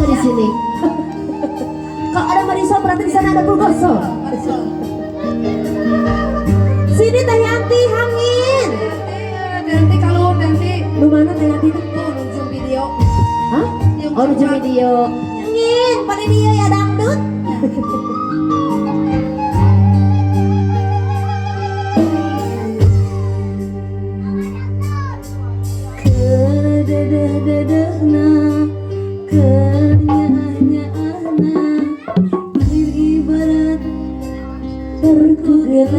di sini? Kalau ada Mariso berarti di sana ada Purgoso. Sini Teh Yanti Hangin. Nanti kalau nanti Lu mana Teh Yanti tuh? nunjuk video. Hah? Oh nunjuk video. Hangin, pada dia ya dangdut. Kededeh-dedehna kenyah-nyahna ibarat terkugelap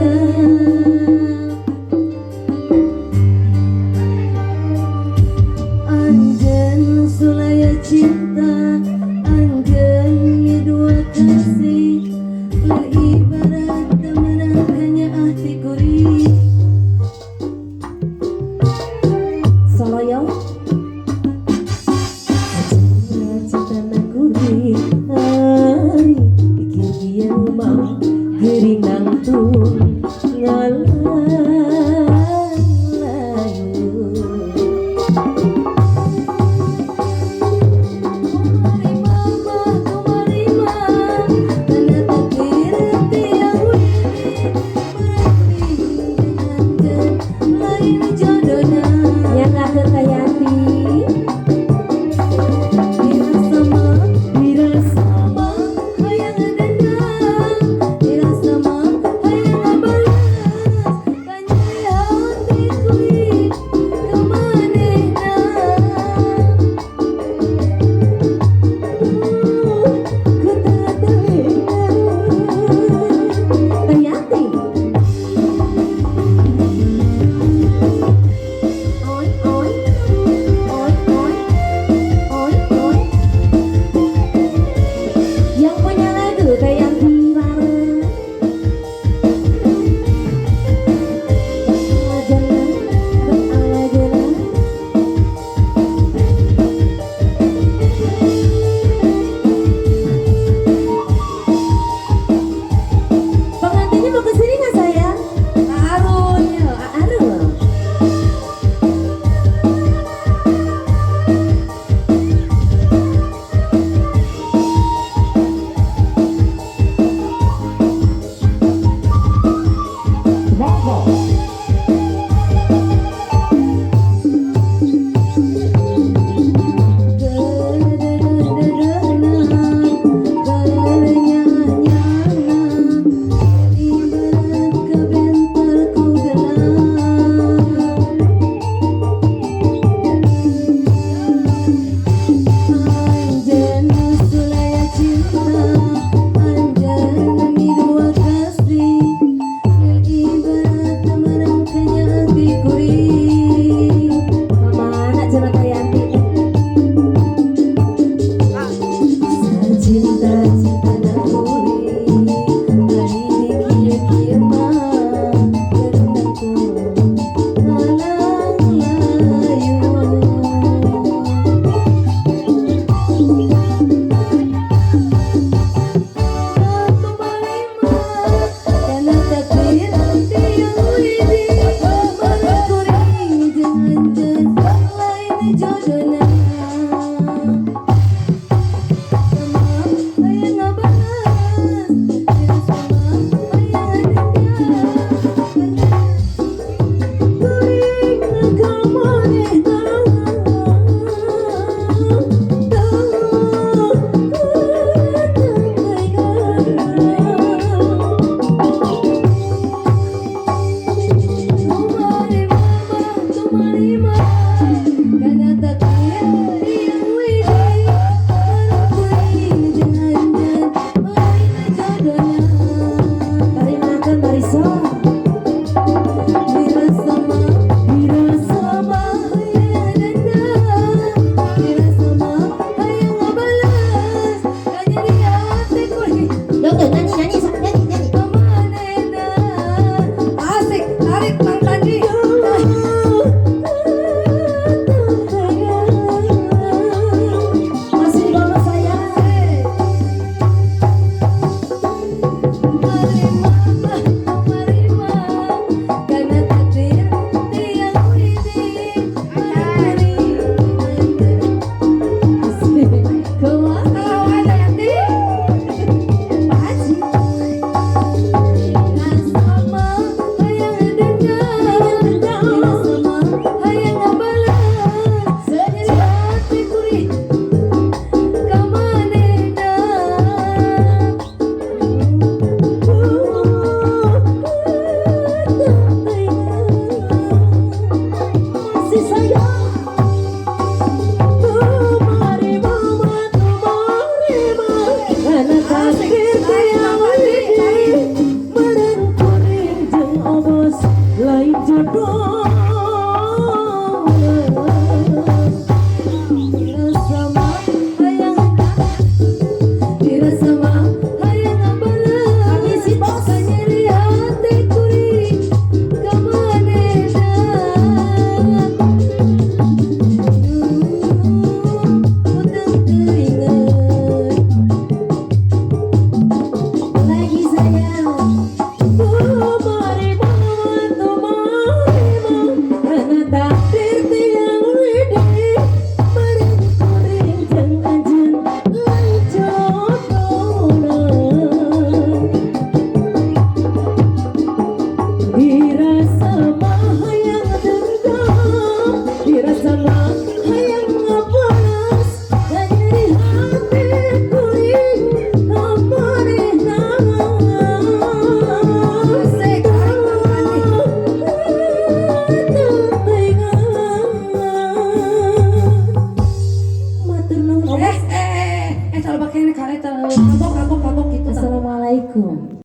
anjen sulaya cinta anjen dua kasih ibarat temenang hanya hati kuri soloyo cinta naguri hari pikir dia rumah gerinang tuh ngalayu kumari mama kumari mama karena takdir tiang wili berarti dengan lain jodohnya yang ada Tayati ibarat pakai kali kabok gitu. Assalamualaikum.